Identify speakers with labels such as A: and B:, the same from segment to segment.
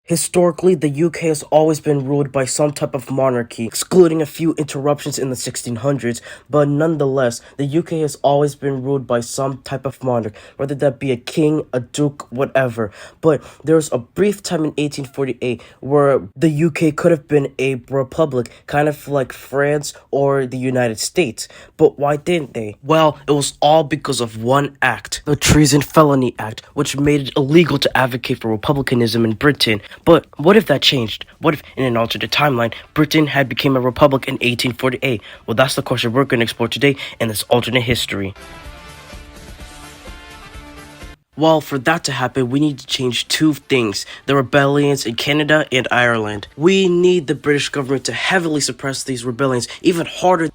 A: Historically, the UK has always been ruled by some type of monarchy, excluding a few interruptions in the 1600s, but nonetheless, the UK has always been ruled by some type of monarch, whether that be a king, a duke, whatever. But there was a brief time in 1848 where the UK could have been a republic, kind of like France or the United States. But why didn't they? Well, it was all because of one act, the Treason Felony Act, which made it illegal to advocate for republicanism in Britain. But what if that changed? What if, in an alternate timeline, Britain had become a republic in 1848? Well, that's the question we're going to explore today in this alternate history. Well, for that to happen, we need to change two things: the rebellions in Canada and Ireland. We need the British government to heavily suppress these rebellions, even harder,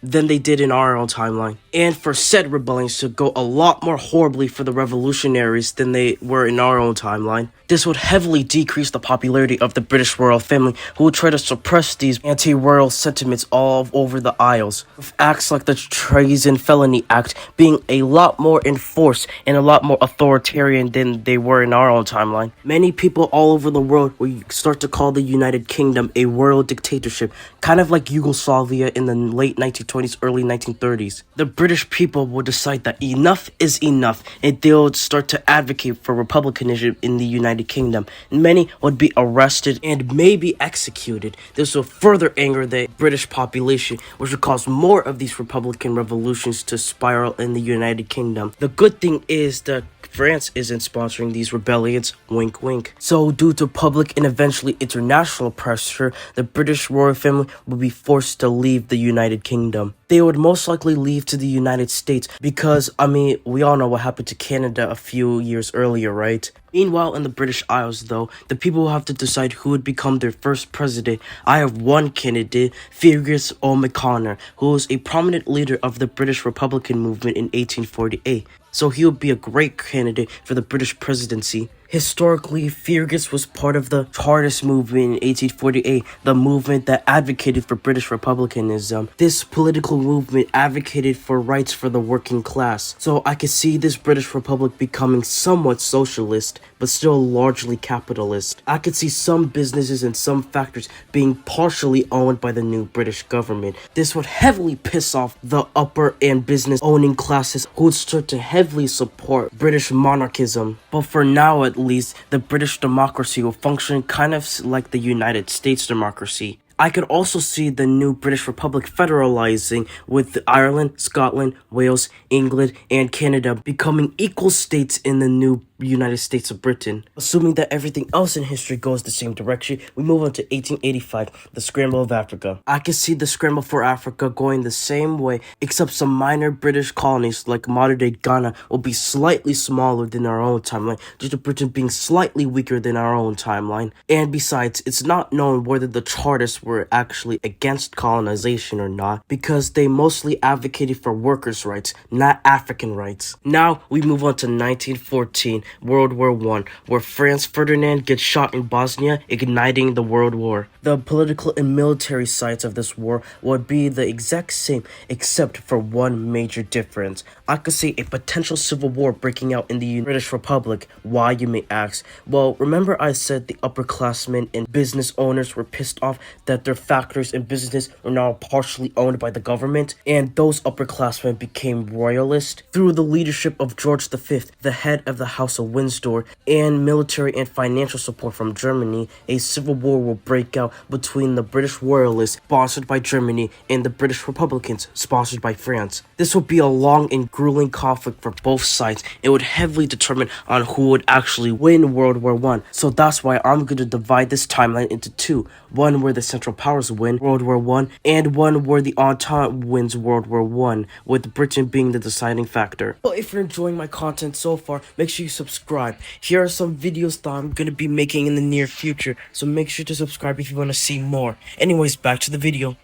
A: than they did in our own timeline. And for said rebellions to go a lot more horribly for the revolutionaries than they were in our own timeline. This would heavily decrease the popularity of the British royal family, who would try to suppress these anti-royal sentiments all over the Isles, with acts like the Treason Felony Act being a lot more enforced and a lot more authoritarian than they were in our own timeline. Many people all over the world will start to call the United Kingdom a royal dictatorship, kind of like Yugoslavia in the late 1920s, early 1930s. The British people will decide that enough is enough, and they'll start to advocate for republicanism in the United Kingdom. Many would be arrested and maybe executed. This will further anger the British population, which will cause more of these republican revolutions to spiral in the United Kingdom. The good thing is that France isn't sponsoring these rebellions, wink wink. So due to public and eventually international pressure, the British royal family will be forced to leave the United Kingdom. They would most likely leave to the United States because, we all know what happened to Canada a few years earlier, right? Meanwhile, in the British Isles, though, the people will have to decide who would become their first president. I have one candidate, Fergus O'Connor, who was a prominent leader of the British Republican movement in 1848. So he would be a great candidate for the British presidency. Historically, Fergus was part of the Chartist movement in 1848, the movement that advocated for British republicanism. This political movement advocated for rights for the working class. So I could see this British Republic becoming somewhat socialist, but still largely capitalist. I could see some businesses and some factories being partially owned by the new British government. This would heavily piss off the upper and business owning classes, who would start to heavily support British monarchism. But for now, at least, the British democracy will function kind of like the United States democracy. I could also see the new British Republic federalizing, with Ireland, Scotland, Wales, England, and Canada becoming equal states in the new United States of Britain. Assuming that everything else in history goes the same direction, we move on to 1885, the Scramble of Africa. I can see the Scramble for Africa going the same way, except some minor British colonies like modern-day Ghana will be slightly smaller than our own timeline, due to Britain being slightly weaker than our own timeline. And besides, it's not known whether the Chartists were actually against colonization or not, because they mostly advocated for workers' rights, not African rights. Now, we move on to 1914, World War I, where Franz Ferdinand gets shot in Bosnia, igniting the World War. The political and military sides of this war would be the exact same, except for one major difference. I could see a potential civil war breaking out in the British Republic. Why, you may ask? Well, remember I said the upperclassmen and business owners were pissed off that their factories and businesses were now partially owned by the government, and those upperclassmen became royalist through the leadership of George V, the head of the House of Windsor, and military and financial support from Germany. A civil war will break out between the British royalists, sponsored by Germany, and the British Republicans, sponsored by France. This will be a long and grueling conflict for both sides. It would heavily determine on who would actually win World War I. So that's why I'm going to divide this timeline into two. One where the Central Powers win World War I, and one where the Entente wins World War I, with Britain being the deciding factor. Well, if you're enjoying my content so far, make sure you subscribe. Here are some videos that I'm going to be making in the near future, so make sure to subscribe if you want to see more. Anyways, back to the video.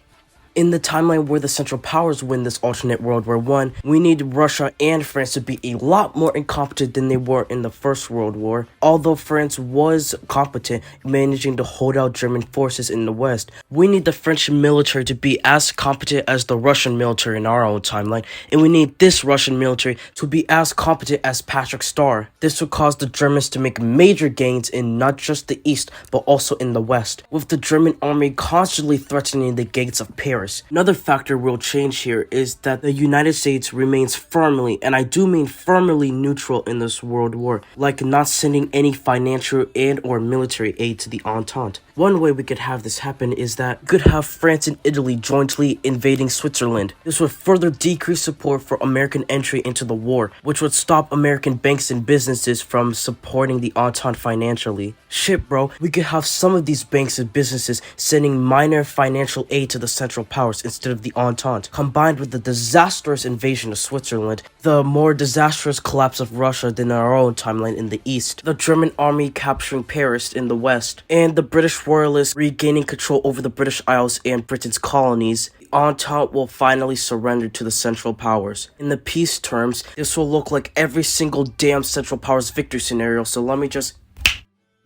A: In the timeline where the Central Powers win this alternate World War I, we need Russia and France to be a lot more incompetent than they were in the First World War. Although France was competent, managing to hold out German forces in the West, we need the French military to be as competent as the Russian military in our own timeline, and we need this Russian military to be as competent as Patrick Starr. This would cause the Germans to make major gains in not just the East, but also in the West, with the German army constantly threatening the gates of Paris. Another factor will change here is that the United States remains firmly, and I do mean firmly, neutral in this world war, like not sending any financial and or military aid to the Entente. One way we could have this happen is that we could have France and Italy jointly invading Switzerland. This would further decrease support for American entry into the war, which would stop American banks and businesses from supporting the Entente financially. Shit, bro, we could have some of these banks and businesses sending minor financial aid to the Central Powers instead of the Entente. Combined with the disastrous invasion of Switzerland, the more disastrous collapse of Russia than our own timeline in the East, the German army capturing Paris in the West, and the British royalists regaining control over the British Isles and Britain's colonies, the Entente will finally surrender to the Central Powers. In the peace terms, this will look like every single damn Central Powers victory scenario, so let me just...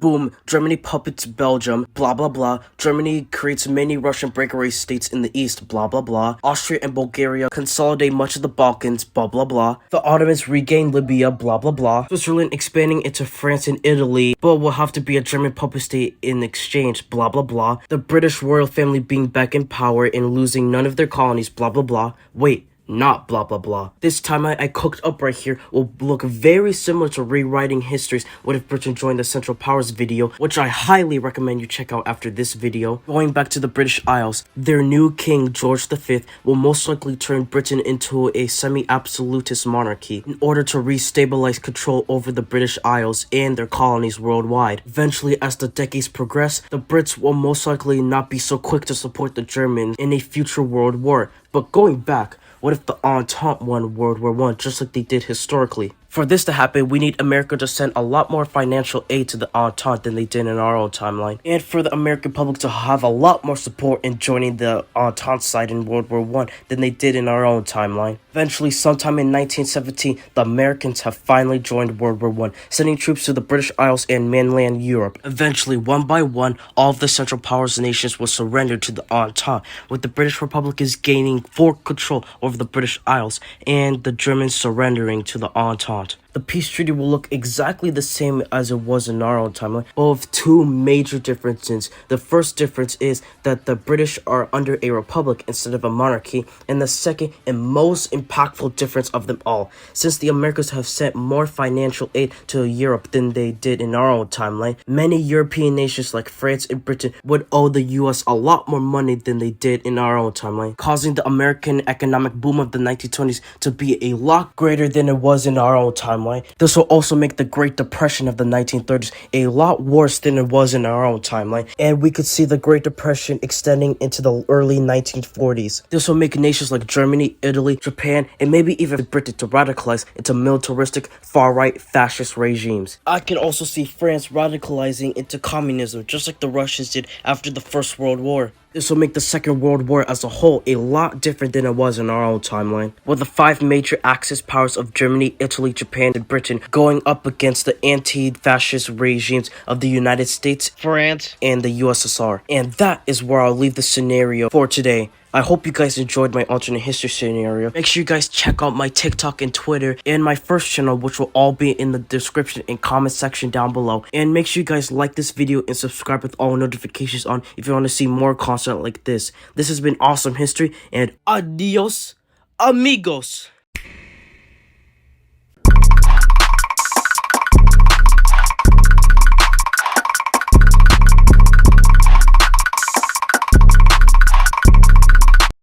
A: Boom, Germany puppets Belgium, blah blah blah. Germany creates many Russian breakaway states in the east, blah blah blah. Austria and Bulgaria consolidate much of the Balkans, blah blah blah. The Ottomans regain Libya, blah blah blah. Switzerland expanding into France and Italy, but will have to be a German puppet state in exchange, blah blah blah. The British royal family being back in power and losing none of their colonies, blah blah blah. Wait. Not blah blah blah. This time I cooked up right here will look very similar to rewriting histories what if Britain joined the Central Powers video, which I highly recommend you check out after this video. Going back to the British Isles, their new king George V will most likely turn Britain into a semi-absolutist monarchy in order to re-stabilize control over the British Isles and their colonies worldwide. Eventually, as the decades progress, the Brits will most likely not be so quick to support the Germans in a future world war. But going back, what if the Entente won World War I just like they did historically? For this to happen, we need America to send a lot more financial aid to the Entente than they did in our own timeline. And for the American public to have a lot more support in joining the Entente side in World War I than they did in our own timeline. Eventually, sometime in 1917, the Americans have finally joined World War I, sending troops to the British Isles and mainland Europe. Eventually, one by one, all of the Central Powers nations will surrender to the Entente, with the British Republicans gaining full control over the British Isles and the Germans surrendering to the Entente. The peace treaty will look exactly the same as it was in our own timeline, but with two major differences. The first difference is that the British are under a republic instead of a monarchy, and the second and most impactful difference of them all, since the Americans have sent more financial aid to Europe than they did in our own timeline, many European nations like France and Britain would owe the US a lot more money than they did in our own timeline, causing the American economic boom of the 1920s to be a lot greater than it was in our own timeline. This will also make the Great Depression of the 1930s a lot worse than it was in our own timeline, and we could see the Great Depression extending into the early 1940s. This will make nations like Germany, Italy, Japan, and maybe even Britain to radicalize into militaristic, far-right, fascist regimes. I can also see France radicalizing into communism, just like the Russians did after the First World War. This will make the Second World War as a whole a lot different than it was in our own timeline, with the five major Axis powers of Germany, Italy, Japan, and Britain going up against the anti-fascist regimes of the United States, France, and the USSR. And that is where I'll leave the scenario for today. I hope you guys enjoyed my alternate history scenario. Make sure you guys check out my TikTok and Twitter and my first channel, which will all be in the description and comment section down below. And make sure you guys like this video and subscribe with all notifications on if you want to see more content like this. This has been Awesome History, and adios, amigos.